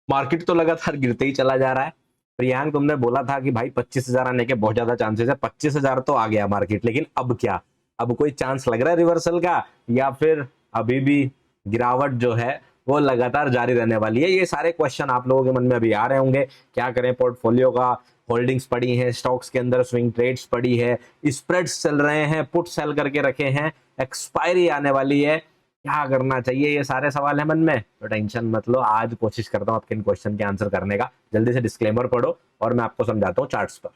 Market तो लगातार गिरते ही चला जा रहा है। प्रियांक, तुमने बोला था कि भाई 25,000 आने के बहुत ज्यादा चांसेस है। 25,000 तो आ गया मार्केट, लेकिन अब क्या? अब कोई चांस लग रहा है रिवर्सल का, या फिर अभी भी गिरावट जो है वो लगातार जारी रहने वाली है? ये सारे क्वेश्चन आप लोगों के मन में अभी आ रहे होंगे। क्या करें? पोर्टफोलियो का होल्डिंग्स पड़ी हैं, स्टॉक्स के अंदर स्विंग ट्रेड्स पड़ी है, स्प्रेड्स चल रहे हैं, पुट सेल करके रखे हैं, एक्सपायरी आने वाली है, क्या करना चाहिए? ये सारे सवाल है मन में। तो टेंशन मत लो, आज कोशिश करता हूँ आपके इन क्वेश्चन के आंसर करने का। जल्दी से डिस्क्लेमर पढ़ो और मैं आपको समझाता हूँ चार्ट्स पर।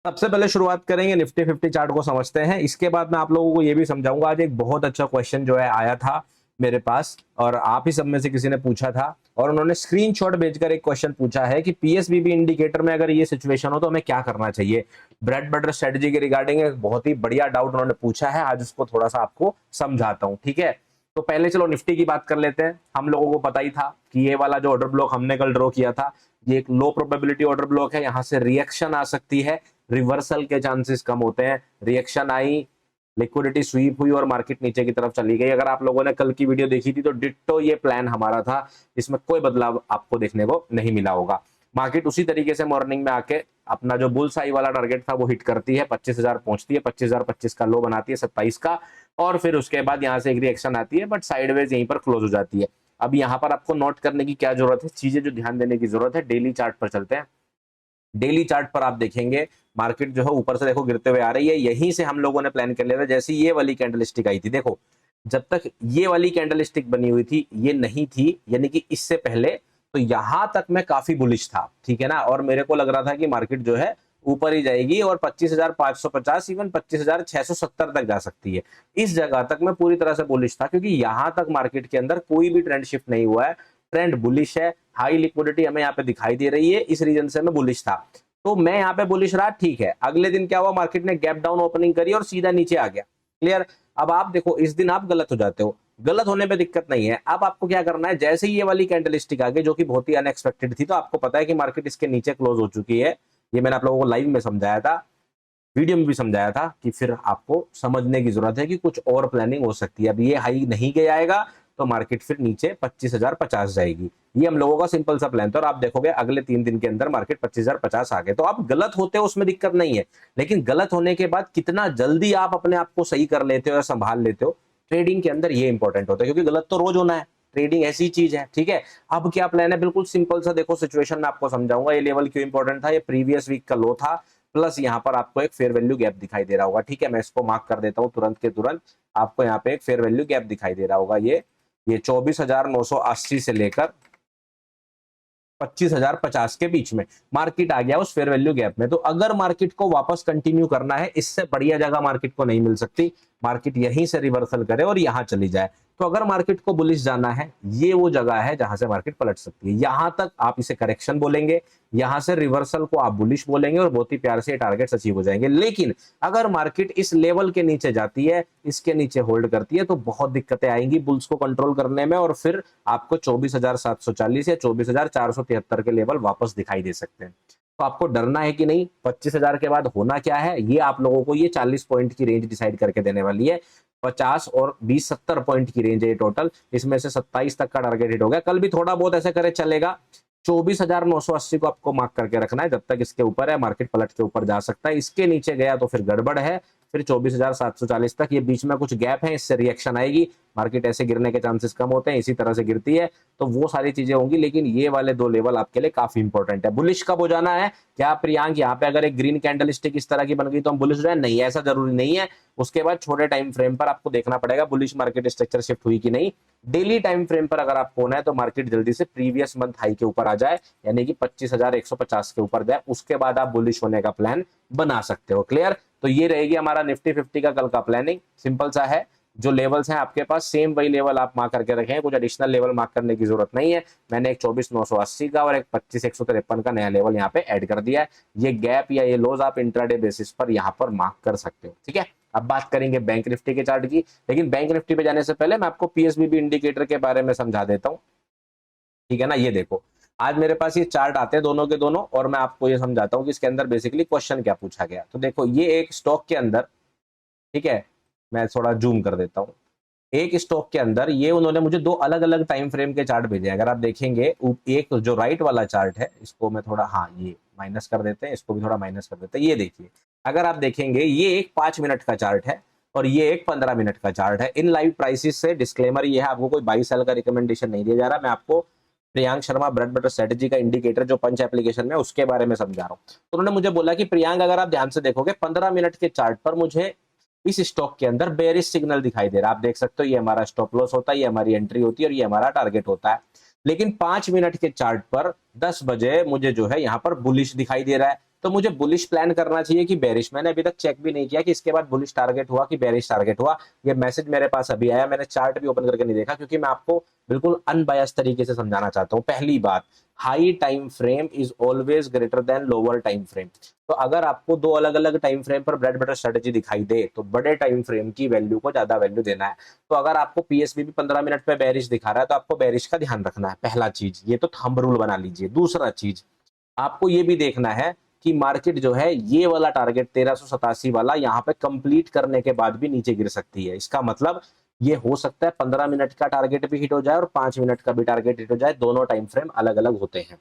सबसे पहले शुरुआत करेंगे निफ्टी 50 चार्ट को समझते हैं। इसके बाद मैं आप लोगों को यह भी समझाऊंगा। आज एक बहुत अच्छा क्वेश्चन जो है आया था मेरे पास, और आप ही सब में से किसी ने पूछा था, और उन्होंने स्क्रीनशॉट भेजकर एक क्वेश्चन पूछा है कि पीएसबीबी इंडिकेटर में अगर ये सिचुएशन हो तो हमें क्या करना चाहिए। ब्रेड बटर स्ट्रेटजी के रिगार्डिंग एक बहुत ही बढ़िया डाउट उन्होंने पूछा है। आज उसको थोड़ा सा आपको समझाता हूं, ठीक है? तो पहले चलो निफ्टी की बात कर लेते हैं। हम लोगों को पता ही था कि ये वाला जो ऑर्डर ब्लॉक हमने कल ड्रॉ किया था, ये एक लो प्रोबेबिलिटी ऑर्डर ब्लॉक है। यहां से रिएक्शन आ सकती है, रिवर्सल के चांसेस कम होते हैं। रिएक्शन आई, लिक्विडिटी स्वीप हुई और मार्केट नीचे की तरफ चली गई। अगर आप लोगों ने कल की वीडियो देखी थी तो डिट्टो ये प्लान हमारा था, इसमें कोई बदलाव आपको देखने को नहीं मिला होगा। मार्केट उसी तरीके से मॉर्निंग में आके अपना जो बुल्स आई वाला टारगेट था वो हिट करती है, 25,000 पहुंचती है, 25,025 का लो बनाती है 27 का, और फिर उसके बाद यहां से एक रिएक्शन आती है, बट साइडवेज यहीं पर क्लोज हो जाती है। अब यहां पर आपको नोट करने की क्या जरूरत है, चीजें जो ध्यान देने की जरूरत है, डेली चार्ट पर चलते हैं। डेली चार्ट पर आप देखेंगे मार्केट जो है ऊपर से देखो गिरते हुए आ रही है। यहीं से हम लोगों ने प्लान कर लिया था, जैसे ये वाली कैंडलस्टिक आई थी, देखो जब तक ये वाली कैंडलस्टिक बनी हुई थी, ये नहीं थी, यानी कि इससे पहले, तो यहां तक मैं काफी बुलिश था, ठीक है ना? और मेरे को लग रहा था कि मार्केट जो है ऊपर ही जाएगी और 25,550 इवन 25,670 तक जा सकती है। इस जगह तक मैं पूरी तरह से बुलिश था, क्योंकि यहां तक मार्केट के अंदर कोई भी ट्रेंड शिफ्ट नहीं हुआ है। ट्रेंड बुलिश है, हाई लिक्विडिटी हमें यहाँ पे दिखाई दे रही है, इस रीजन से मैं बुलिश था। तो मैं यहाँ पे बुलिश रहा, ठीक है। अगले दिन क्या हुआ, मार्केट ने गैप डाउन ओपनिंग करी और सीधा नीचे आ गया। क्लियर? अब आप देखो इस दिन आप गलत हो जाते हो, गलत होने पे दिक्कत नहीं है। अब आपको क्या करना है, जैसे ही ये वाली कैंडलस्टिक आ गई जो कि बहुत ही अनएक्सपेक्टेड थी, तो आपको पता है कि मार्केट इसके नीचे क्लोज हो चुकी है। ये मैंने आप लोगों को लाइव में समझाया था, वीडियो में भी समझाया था कि फिर आपको समझने की जरूरत है कि कुछ और प्लानिंग हो सकती है। अब ये हाई नहीं गया आएगा तो मार्केट फिर नीचे 25,050 जाएगी। ये हम लोगों का सिंपल सा प्लान था, और आप देखोगे अगले 3 दिन के अंदर मार्केट 25,050 आ गए। तो आप गलत होते हो उसमें दिक्कत नहीं है, लेकिन गलत होने के बाद कितना जल्दी आप अपने आप को सही कर लेते हो या संभाल लेते हो, ट्रेडिंग के अंदर ये इंपॉर्टेंट होता है, क्योंकि गलत तो रोज होना है। ट्रेडिंग ऐसी चीज है, ठीक है? अब क्या प्लान है, बिल्कुल सिंपल सा देखो सिचुएशन में आपको समझाऊंगा। ये लेवल क्यों इंपॉर्टेंट था, ये प्रीवियस वीक का लो था, प्लस यहाँ पर आपको एक फेयर वैल्यू गैप दिखाई दे रहा होगा, ठीक है? मैं इसको मार्क कर देता हूँ तुरंत के तुरंत। आपको यहाँ पे एक फेयर वैल्यू गैप दिखाई दे रहा होगा, ये 24,980 से लेकर 25,050 के बीच में मार्केट आ गया उस फेयर वैल्यू गैप में। तो अगर मार्केट को वापस कंटिन्यू करना है, इससे बढ़िया जगह मार्केट को नहीं मिल सकती। मार्केट यहीं से रिवर्सल करे और यहां चली जाए। तो अगर मार्केट को बुलिश जाना है, ये वो जगह है जहां से मार्केट पलट सकती है। यहां तक आप इसे करेक्शन बोलेंगे, यहां से रिवर्सल को आप बुलिश बोलेंगे, और बहुत ही प्यार से टारगेट्स अचीव हो जाएंगे। लेकिन अगर मार्केट इस लेवल के नीचे जाती है, इसके नीचे होल्ड करती है, तो बहुत दिक्कतें आएंगी बुल्स को कंट्रोल करने में, और फिर आपको 24,740 या 24,473 के लेवल वापस दिखाई दे सकते हैं। तो आपको डरना है कि नहीं, 25,000 के बाद होना क्या है, ये आप लोगों को ये 40 पॉइंट की रेंज डिसाइड करके देने वाली है। 50 और 20 70 पॉइंट की रेंज है टोटल, इसमें से 27 तक का टारगेट हिट हो गया। कल भी थोड़ा बहुत ऐसे करे चलेगा। 24,980 को आपको मार्क करके रखना है। जब तक इसके ऊपर है मार्केट पलट के ऊपर जा सकता है, इसके नीचे गया तो फिर गड़बड़ है। फिर 24,740 तक ये बीच में कुछ गैप है, इससे रिएक्शन आएगी, मार्केट ऐसे गिरने के चांसेस कम होते हैं, इसी तरह से गिरती है, तो वो सारी चीजें होंगी। लेकिन ये वाले दो लेवल आपके लिए काफी इंपॉर्टेंट है। बुलिश कब हो जाना है, क्या प्रियांक यहाँ पे अगर एक ग्रीन कैंडल स्टिक इस तरह की बन गई तो हम बुलिश हो जाए? नहीं, ऐसा जरूरी नहीं है। उसके बाद छोटे टाइम फ्रेम पर आपको देखना पड़ेगा बुलिश मार्केट स्ट्रक्चर शिफ्ट हुई कि नहीं। डेली टाइम फ्रेम पर अगर आपको होना है तो मार्केट जल्दी से प्रीवियस मंथ हाई के ऊपर आ जाए, यानी कि 25,150 के ऊपर जाए, उसके बाद आप बुलिश होने का प्लान बना सकते हो। क्लियर? तो ये रहेगी हमारा निफ्टी 50 का कल का प्लानिंग। सिंपल सा है, जो लेवल्स हैं आपके पास सेम वही लेवल आप मार्क करके रखें, कुछ एडिशनल लेवल मार्क करने की जरूरत नहीं है। मैंने एक 24,980 का और एक 25,153 का नया लेवल यहाँ पे ऐड कर दिया है। ये गैप या ये लोज आप इंट्राडे बेसिस पर यहाँ पर मार्क कर सकते हो, ठीक है? अब बात करेंगे बैंक निफ्टी के चार्ट की, लेकिन बैंक निफ्टी पे जाने से पहले मैं आपको पीएसबीबी इंडिकेटर के बारे में समझा देता हूँ, ठीक है ना? ये देखो, आज मेरे पास ये चार्ट आते हैं दोनों के दोनों, और मैं आपको ये समझाता हूँ कि इसके अंदर बेसिकली क्वेश्चन क्या पूछा गया। तो देखो ये एक स्टॉक के अंदर, ठीक है, मैं थोड़ा जूम कर देता हूँ, एक स्टॉक के अंदर ये उन्होंने मुझे दो अलग अलग टाइम फ्रेम के चार्ट भेजे। अगर आप देखेंगे एक जो राइट वाला चार्ट है, इसको मैं थोड़ा, हाँ ये माइनस कर देते हैं, इसको भी थोड़ा माइनस कर देते हैं। ये देखिए, अगर आप देखेंगे ये एक 5 मिनट का चार्ट है और ये एक 15 मिनट का चार्ट है। इन लाइव प्राइसेस से डिस्क्लेमर ये है, आपको कोई बाई सेल का रिकमेंडेशन नहीं दिया जा रहा। मैं आपको Priyank Sharma bread butter strategy का इंडिकेटर जो पंच एप्लीकेशन में उसके बारे में समझा रहा हूँ। तो उन्होंने मुझे बोला कि प्रियांक, अगर आप ध्यान से देखोगे 15 मिनट के चार्ट पर मुझे इस स्टॉक के अंदर बेरिश सिग्नल दिखाई दे रहा है। आप देख सकते हो ये हमारा स्टॉप लॉस होता है, ये हमारी एंट्री होती है और ये हमारा टारगेट होता है। लेकिन 5 मिनट के चार्ट पर 10 बजे मुझे जो है यहाँ पर बुलिश दिखाई दे रहा है। तो मुझे बुलिश प्लान करना चाहिए कि बेरिश। मैंने अभी तक चेक भी नहीं किया कि इसके बाद बुलिश टारगेट हुआ कि बेरिश टारगेट हुआ। ये मैसेज मेरे पास अभी आया, मैंने चार्ट भी ओपन करके नहीं देखा, क्योंकि मैं आपको बिल्कुल अनबायस तरीके से समझाना चाहता हूँ। पहली बात, high time frame is always greater than lower time frame. तो अगर आपको दो अलग अलग टाइम फ्रेम पर ब्रेड बटर स्ट्रेटेजी दिखाई दे तो बड़े टाइम फ्रेम की वैल्यू को ज्यादा वैल्यू देना है। तो अगर आपको पीएसबी भी 15 मिनट पे बेरिश दिखा रहा है तो आपको बेरिश का ध्यान रखना है। पहला चीज ये तो थंब रूल बना लीजिए। दूसरा चीज, आपको ये भी देखना है कि मार्केट जो है ये वाला टारगेट 1387 वाला यहाँ पे कंप्लीट करने के बाद भी नीचे गिर सकती है। इसका मतलब ये हो सकता है 15 मिनट का टारगेट भी हिट हो जाए और 5 मिनट का भी टारगेट हिट हो जाए। दोनों टाइम फ्रेम अलग अलग होते हैं।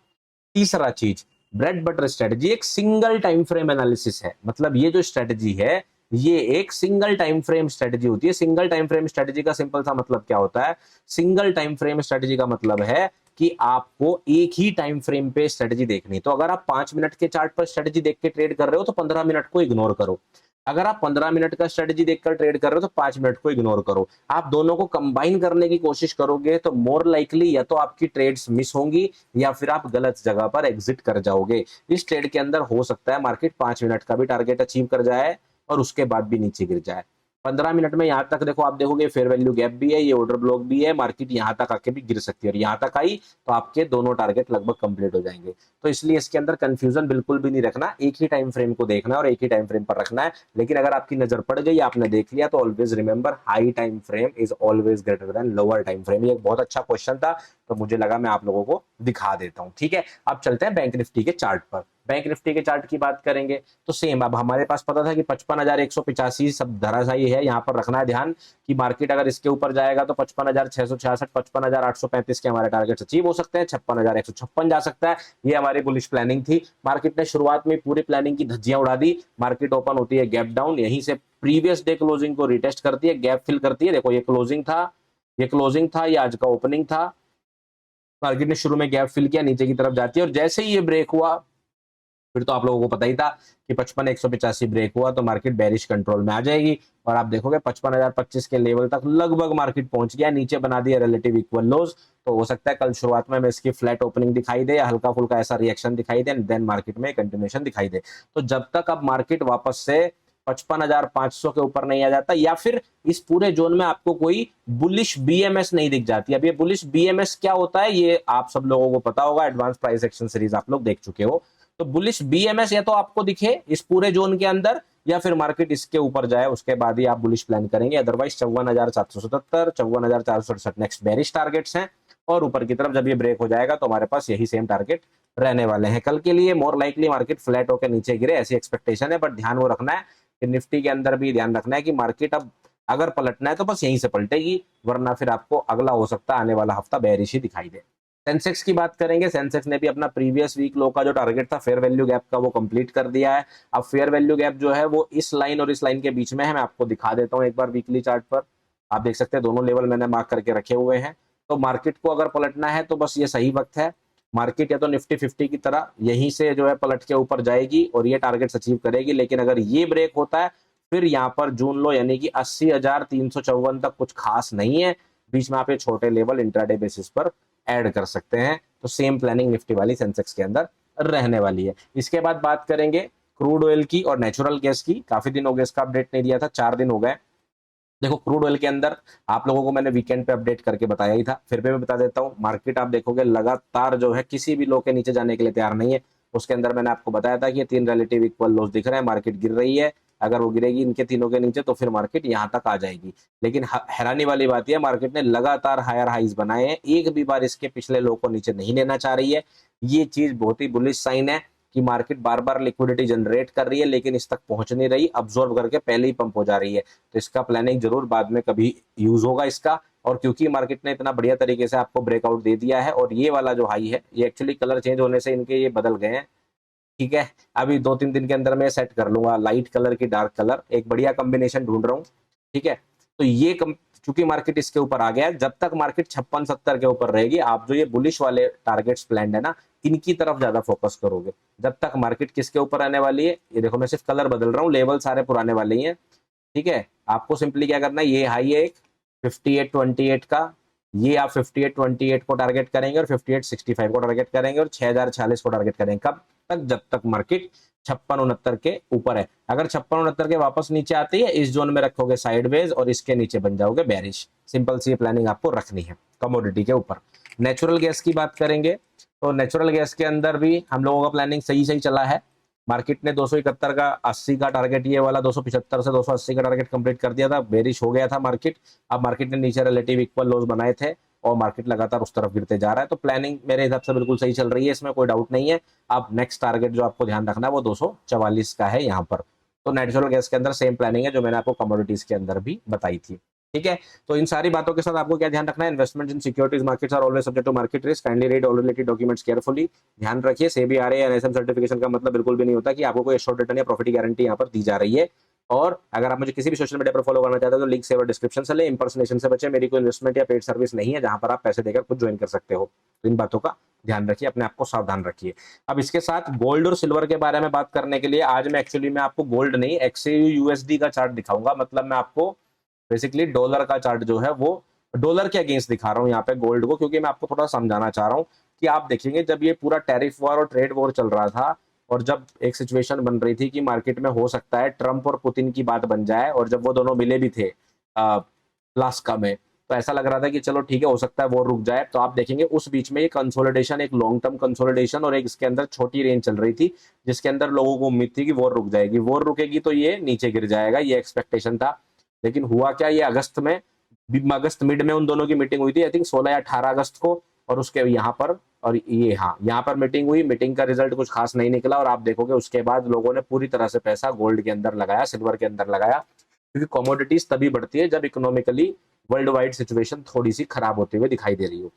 तीसरा चीज, ब्रेड बटर स्ट्रेटजी एक सिंगल टाइम फ्रेम एनालिसिस है। मतलब ये जो स्ट्रेटजी है ये एक सिंगल टाइम फ्रेम स्ट्रेटजी होती है। सिंगल टाइम फ्रेम स्ट्रेटजी का सिंपल सा मतलब क्या होता है? सिंगल टाइम फ्रेम स्ट्रेटजी का मतलब है कि आपको एक ही टाइम फ्रेम पे स्ट्रेटजी देखनी। तो अगर आप 5 मिनट के चार्ट पर स्ट्रेटजी देख के ट्रेड कर रहे हो तो 15 मिनट को इग्नोर करो। अगर आप 15 मिनट का स्ट्रेटजी देखकर ट्रेड कर रहे हो तो 5 मिनट को इग्नोर करो। आप दोनों को कंबाइन करने की कोशिश करोगे तो मोर लाइकली या तो आपकी ट्रेड्स मिस होंगी या फिर आप गलत जगह पर एग्जिट कर जाओगे। इस ट्रेड के अंदर हो सकता है मार्केट 5 मिनट का भी टारगेट अचीव कर जाए और उसके बाद भी नीचे गिर जाए। 15 मिनट में यहां तक देखो, आप देखोगे फेयर वैल्यू गैप भी है, ये ऑर्डर ब्लॉक भी है, मार्केट यहां तक आके भी गिर सकती है और यहां तक आई तो आपके दोनों टारगेट लगभग कंप्लीट हो जाएंगे। तो इसलिए इसके अंदर कंफ्यूजन बिल्कुल भी नहीं रखना, एक ही टाइम फ्रेम को देखना है और एक ही टाइम फ्रेम पर रखना है। लेकिन अगर आपकी नजर पड़ गई, आपने देख लिया, तो always remember high time frame is always greater than lower time frame. ये एक बहुत अच्छा क्वेश्चन था तो मुझे लगा मैं आप लोगों को दिखा देता हूं। ठीक है, अब चलते हैं बैंक निफ्टी के चार्ट पर। बैंक निफ्टी के चार्ट की बात करेंगे तो सेम, अब हमारे पास पता था कि 55,185 सब धराशायी है। यहाँ पर रखना है ध्यान कि मार्केट अगर इसके ऊपर जाएगा तो 55,666, 55,835 के हमारे टारगेट अचीव हो सकते हैं। 56,156 जा सकता है। ये हमारी बुलिश प्लानिंग थी। मार्केट ने शुरुआत में पूरी प्लानिंग की धज्जियां उड़ा दी। मार्केट ओपन होती है गैप डाउन, यहीं से प्रीवियस डे क्लोजिंग को रिटेस्ट करती है, गैप फिल करती है। देखो ये क्लोजिंग था, ये क्लोजिंग था, ये आज का ओपनिंग था। मार्केट ने शुरू में गैप फिल किया, नीचे की तरफ जाती है और जैसे ही ये ब्रेक हुआ, फिर तो आप लोगों को पता ही था कि 55,185 ब्रेक हुआ तो मार्केट बेरिश कंट्रोल में आ जाएगी। और आप देखोगे 55,025 के लेवल तक लगभग मार्केट पहुंच गया, नीचे बना दिया रिलेटिव इक्वल लोज। तो हो सकता है कल शुरुआत में इसकी फ्लैट ओपनिंग दिखाई दे या हल्का फुल्का ऐसा रिएक्शन दिखाई दे, देन मार्केट में कंटिन्यूएशन दिखाई दे। तो जब तक अब मार्केट वापस से 55,500 के ऊपर नहीं आ जाता या फिर इस पूरे जोन में आपको कोई बुलिश बीएमएस नहीं दिख जाती। अब ये बुलिश बीएमएस क्या होता है ये आप सब लोगों को पता होगा, एडवांस प्राइस एक्शन सीरीज आप लोग देख चुके हो। तो बुलिश बीएमएस या तो आपको दिखे इस पूरे जोन के अंदर या फिर मार्केट इसके ऊपर जाए, उसके बाद ही आप बुलिश प्लान करेंगे। अदरवाइज 54,777, 54,467 नेक्स्ट बेरिश टारगेट्स हैं और ऊपर की तरफ जब ये ब्रेक हो जाएगा तो हमारे पास यही सेम टारगेट रहने वाले हैं कल के लिए। मोर लाइकली मार्केट फ्लैट होकर नीचे गिरे ऐसी एक्सपेक्टेशन है, बट ध्यान वो रखना है कि निफ्टी के अंदर भी ध्यान रखना है कि मार्केट अब अगर पलटना है तो बस यहीं से पलटेगी, वरना फिर आपको अगला हो सकता है आने वाला हफ्ता बेरिश ही दिखाई दे। सेंसेक्स की बात करेंगे, सेंसेक्स ने भी अपना प्रीवियस वीक लो का जो टारगेट था फेयर वैल्यू गैप का वो कंप्लीट कर दिया है। अब फेयर वैल्यू गैप जो है वो इस लाइन और इस लाइन के बीच में है। मैं आपको दिखा देता हूं एक बार वीकली चार्ट पर। आप देख सकते हैं दोनों लेवल मैंने मार्क करके रखे हुए हैं। तो मार्केट को अगर पलटना है तो बस ये सही वक्त है। मार्केट या तो निफ्टी 50 की तरह यहीं से जो है पलट के ऊपर जाएगी और ये टारगेट अचीव करेगी। लेकिन अगर ये ब्रेक होता है फिर यहाँ पर जून लो यानी कि 80,354 तक कुछ खास नहीं है। बीच में आप ये छोटे लेवल इंट्राडे बेसिस पर ऐड कर सकते हैं। तो सेम प्लानिंग निफ्टी वाली सेंसेक्स के अंदर रहने वाली है। इसके बाद बात करेंगे क्रूड ऑयल की और नेचुरल गैस की। काफी दिन हो गए इसका अपडेट नहीं दिया था, 4 दिन हो गए। देखो क्रूड ऑयल के अंदर आप लोगों को मैंने वीकेंड पे अपडेट करके बताया ही था, फिर भी मैं बता देता हूँ। मार्केट आप देखोगे लगातार जो है किसी भी लो के नीचे जाने के लिए तैयार नहीं है। उसके अंदर मैंने आपको बताया था कि ये 3 रिलेटिव इक्वल लोस दिख रहे हैं, मार्केट गिर रही है। अगर वो गिरेगी इनके तीनों के नीचे तो फिर मार्केट यहाँ तक आ जाएगी। लेकिन हैरानी वाली बात यह, मार्केट ने लगातार हायर हाइज बनाए हैं, एक भी बार इसके पिछले लो को नीचे नहीं लेना चाह रही है। ये चीज बहुत ही बुलिश साइन है कि मार्केट बार बार लिक्विडिटी जनरेट कर रही है लेकिन इस तक पहुंच नहीं रही, अब्सॉर्ब करके पहले ही पंप हो जा रही है। तो इसका प्लानिंग जरूर बाद में कभी यूज होगा इसका। और क्योंकि मार्केट ने इतना बढ़िया तरीके से आपको ब्रेकआउट दे दिया है, और ये वाला जो हाई है ये एक्चुअली कलर चेंज होने से इनके ये बदल गए हैं, ठीक है। अभी 2-3 दिन के अंदर मैं सेट कर लूंगा, लाइट कलर की डार्क कलर, एक बढ़िया कॉम्बिनेशन ढूंढ रहा हूँ, ठीक है। तो ये चूंकि मार्केट इसके ऊपर आ गया है, जब तक मार्केट 56-70 के ऊपर रहेगी, आप जो ये बुलिश वाले टारगेट्स प्लान है ना, इनकी तरफ ज्यादा फोकस करोगे। जब तक मार्केट किसके ऊपर आने वाली है, ये देखो मैं सिर्फ कलर बदल रहा हूँ, लेवल सारे पुराने वाले ही हैं, ठीक है। आपको सिंपली क्या करना है, ये हाई है एक 58.28 का, ये आप 58.28 को टारगेट करेंगे और 58.65 को टारगेट करेंगे और 6046 को टारगेट करेंगे। कब तक? जब तक मार्केट 56-69 के ऊपर है। अगर 56-69 के वापस नीचे आती है, इस जोन में रखोगे साइडवेज और इसके नीचे बन जाओगे बेरिश। सिंपल सी प्लानिंग आपको रखनी है कमोडिटी के ऊपर। नेचुरल गैस की बात करेंगे तो नेचुरल गैस के अंदर भी हम लोगों का प्लानिंग सही सही चला है। मार्केट ने 271 का 80 का टारगेट, ये वाला 275 से 280 का टारगेट कंप्लीट कर दिया था, बेरिश हो गया था मार्केट। अब मार्केट ने नीचे रिलेटिव इक्वल लोज बनाए थे और मार्केट लगातार उस तरफ गिरते जा रहा है। तो प्लानिंग मेरे हिसाब से बिल्कुल सही चल रही है, इसमें कोई डाउट नहीं है। अब नेक्स्ट टारगेट जो आपको ध्यान रखना है वो 244 का है यहाँ पर। तो नेचुरल गैस के अंदर सेम प्लानिंग है जो मैंने आपको कमोडिटीज के अंदर भी बताई थी, ठीक है। तो इन सारी बातों के साथ आपको क्या ध्यान रखना है, investment in securities markets are always subject to market risk, kindly read all related documents carefully. ध्यान रखिए, सेबी आरए या एनएसएम सर्टिफिकेशन का मतलब बिल्कुल भी नहीं होता कि आपको कोई एश्योर्ड रिटर्न या प्रॉफिट की गारंटी यहाँ पर दी जा रही है। और अगर आप मुझे किसी भी सोशल मीडिया पर फॉलो करना चाहते हो तो लिंक सेवर डिस्क्रिप्शन से ले। इंपर्सनेशन से बचे, मेरी कोई इन्वेस्टमेंट या पेड सर्विस नहीं है जहां पर आप पैसे देकर खुद ज्वाइन कर सकते हो। तो इन बातों का ध्यान रखिए, अपने आप को सावधान रखिए। अब इसके साथ गोल्ड और सिल्वर के बारे में बात करने के लिए आज मैं एक्चुअली मैं आपको गोल्ड नहीं, एक्सयू यूएसडी का चार्ट दिखाऊंगा। मतलब मैं आपको बेसिकली डॉलर का चार्ट जो है वो डॉलर के अगेंस्ट दिखा रहा हूँ यहाँ पे गोल्ड को, क्योंकि मैं आपको थोड़ा समझाना चाह रहा हूँ कि आप देखेंगे जब ये पूरा टैरिफ वॉर और ट्रेड वॉर चल रहा था और जब एक सिचुएशन बन रही थी कि मार्केट में हो सकता है ट्रंप और पुतिन की बात बन जाए, और जब वो दोनों मिले भी थे लास्का में, तो ऐसा लग रहा था कि चलो ठीक है हो सकता है वो रुक जाए। तो आप देखेंगे उस बीच में ये कंसोलिडेशन, एक लॉन्ग टर्म कंसोलिडेशन और एक इसके अंदर छोटी रेंज चल रही थी जिसके अंदर लोगों को उम्मीद थी कि वॉर रुक जाएगी, वॉर रुकेगी तो ये नीचे गिर जाएगा, ये एक्सपेक्टेशन था। लेकिन हुआ क्या, ये अगस्त मिड में उन दोनों की मीटिंग हुई थी, आई थिंक 16 या 18 अगस्त को, और उसके यहाँ पर और ये हाँ यहाँ पर मीटिंग हुई। मीटिंग का रिजल्ट कुछ खास नहीं निकला और आप देखोगे उसके बाद लोगों ने पूरी तरह से पैसा गोल्ड के अंदर लगाया, सिल्वर के अंदर लगाया, क्योंकि कमोडिटीज तभी बढ़ती है जब इकोनॉमिकली वर्ल्ड वाइड सिचुएशन थोड़ी सी खराब होती हुई दिखाई दे रही हो।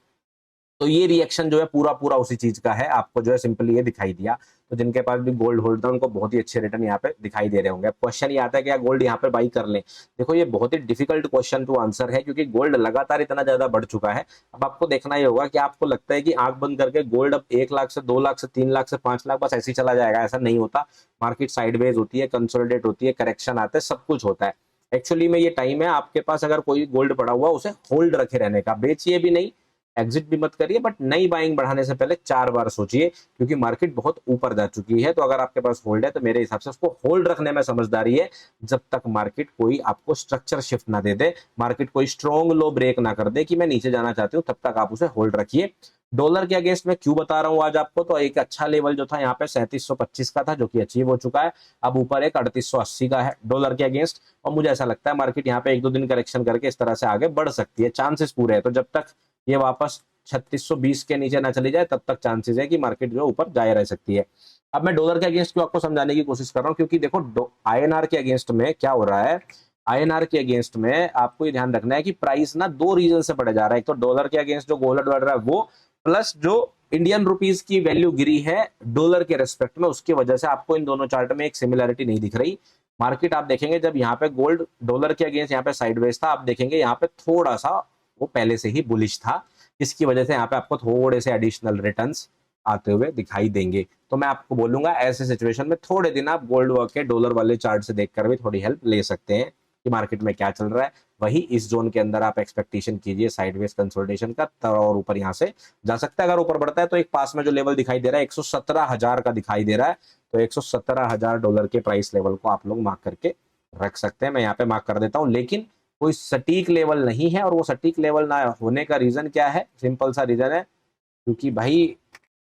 तो ये रिएक्शन जो है पूरा पूरा उसी चीज का है, आपको जो है सिंपली ये दिखाई दिया। तो जिनके पास भी गोल्ड होल्ड था उनको बहुत ही अच्छे रिटर्न यहाँ पे दिखाई दे रहे होंगे। क्वेश्चन ये आता है कि यार गोल्ड यहाँ पे बाई कर लें। देखो ये बहुत ही डिफिकल्ट क्वेश्चन टू आंसर है, क्योंकि गोल्ड लगातार इतना ज्यादा बढ़ चुका है। अब आपको देखना ही होगा कि आपको लगता है कि आंख बंद करके गोल्ड अब 1 लाख से 2 लाख से 3 लाख से 5 लाख बस ऐसे ही चला जाएगा, ऐसा नहीं होता। मार्केट साइडवेज होती है, कंसोलिडेट होती है, करेक्शन आता है, सब कुछ होता है। एक्चुअली में ये टाइम है आपके पास, अगर कोई गोल्ड पड़ा हुआ उसे होल्ड रखे रहने का, बेचिए भी नहीं, एग्जिट भी मत करिए, बट नई बाइंग बढ़ाने से पहले 4 बार सोचिए, क्योंकि मार्केट बहुत ऊपर जा चुकी है। तो अगर आपके पास होल्ड है तो मेरे हिसाब से उसको होल्ड रखने में समझदारी है, जब तक मार्केट कोई आपको स्ट्रक्चर शिफ्ट ना दे दे, मार्केट कोई स्ट्रॉन्ग लो ब्रेक ना कर दे कि मैं नीचे जाना चाहती हूँ, तब तक आप उसे होल्ड रखिए। डॉलर के अगेंस्ट में क्यों बता रहा हूँ आज आपको, तो एक अच्छा लेवल जो था यहाँ पे 3725 का था जो कि अचीव हो चुका है। अब ऊपर एक 3880 का है डॉलर के अगेंस्ट, और मुझे ऐसा लगता है मार्केट यहाँ पे 1-2 दिन करेक्शन करके इस तरह से आगे बढ़ सकती है, चांसेस पूरे है। तो जब तक ये वापस 3620 के नीचे ना चली जाए तब तक चांसेस है कि मार्केट जो ऊपर जाए रह सकती है। अब मैं डॉलर के अगेंस्ट क्यों आपको समझाने की कोशिश कर रहा हूँ, क्योंकि देखो आईएनआर के अगेंस्ट में क्या हो रहा है, आईएनआर के अगेंस्ट में आपको ये ध्यान रखना है कि प्राइस ना 2 रीजन से बढ़े जा रहा है। एक तो डॉलर के अगेंस्ट जो गोल्ड बढ़ रहा है वो, प्लस जो इंडियन रुपीज की वैल्यू गिरी है डॉलर के रेस्पेक्ट में, उसकी वजह से आपको इन दोनों चार्ट में एक सिमिलरिटी नहीं दिख रही। मार्केट आप देखेंगे जब यहाँ पे गोल्ड डॉलर के अगेंस्ट यहाँ पे साइडवेज था, आप देखेंगे यहाँ पे थोड़ा सा वो पहले से ही बुलिश था, इसकी वजह से यहाँ पे आपको थोड़े से एडिशनल रिटर्न्स आते हुए दिखाई देंगे। तो मैं आपको बोलूंगा ऐसे सिचुएशन में थोड़े दिन आप गोल्ड के डॉलर वाले चार्ट से देखकर भी थोड़ी हेल्प ले सकते हैं कि मार्केट में क्या चल रहा है। वही इस जोन के अंदर आप एक्सपेक्टेशन कीजिए साइडवेज कंसोलिडेशन का, और ऊपर यहाँ से जा सकता है। अगर ऊपर बढ़ता है तो एक पास में जो लेवल दिखाई दे रहा है 117,000 का दिखाई दे रहा है, तो 117,000 डॉलर के प्राइस लेवल को आप लोग मार्क करके रख सकते हैं। मैं यहाँ पे मार्क कर देता हूँ, लेकिन कोई सटीक लेवल नहीं है, और वो सटीक लेवल ना होने का रीजन क्या है, सिंपल सा रीजन है क्योंकि भाई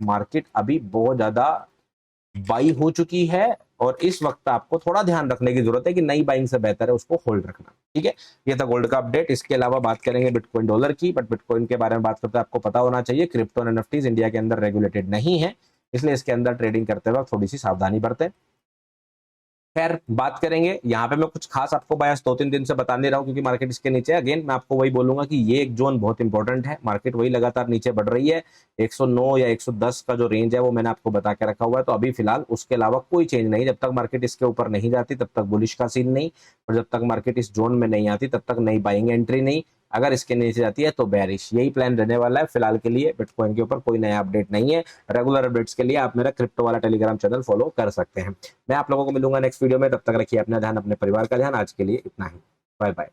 मार्केट अभी बहुत ज्यादा बाई हो चुकी है, और इस वक्त आपको थोड़ा ध्यान रखने की जरूरत है कि नई बाइंग से बेहतर है उसको होल्ड रखना, ठीक है। ये था गोल्ड का अपडेट। इसके अलावा बात करेंगे बिटकॉइन डॉलर की, बट बिटकॉइन के बारे में बात करते हैं आपको पता होना चाहिए क्रिप्टो एंड एनएफटीज इंडिया के अंदर रेगुलेटेड नहीं है। इसलिए इसके अंदर ट्रेडिंग करते वक्त थोड़ी सी सावधानी बरतें। खैर बात करेंगे यहाँ पे, मैं कुछ खास आपको बायस 2-3 दिन से बता नहीं रहा हूँ क्योंकि मार्केट इसके नीचे है। अगेन मैं आपको वही बोलूंगा कि ये एक जोन बहुत इंपॉर्टेंट है, मार्केट वही लगातार नीचे बढ़ रही है। 109 या 110 का जो रेंज है वो मैंने आपको बता के रखा हुआ है। तो अभी फिलहाल उसके अलावा कोई चेंज नहीं, जब तक मार्केट इसके ऊपर नहीं जाती तब तक बुलिश का सीन नहीं, और जब तक मार्केट इस जोन में नहीं आती तब तक नई बाइंग एंट्री नहीं। अगर इसके नीचे जाती है तो बेरिश, यही प्लान रहने वाला है फिलहाल के लिए। बिटकॉइन के ऊपर कोई नया अपडेट नहीं है। रेगुलर अपडेट्स के लिए आप मेरा क्रिप्टो वाला टेलीग्राम चैनल फॉलो कर सकते हैं। मैं आप लोगों को मिलूंगा नेक्स्ट वीडियो में, तब तक रखिए अपना ध्यान, अपने परिवार का ध्यान। आज के लिए इतना ही, बाय बाय।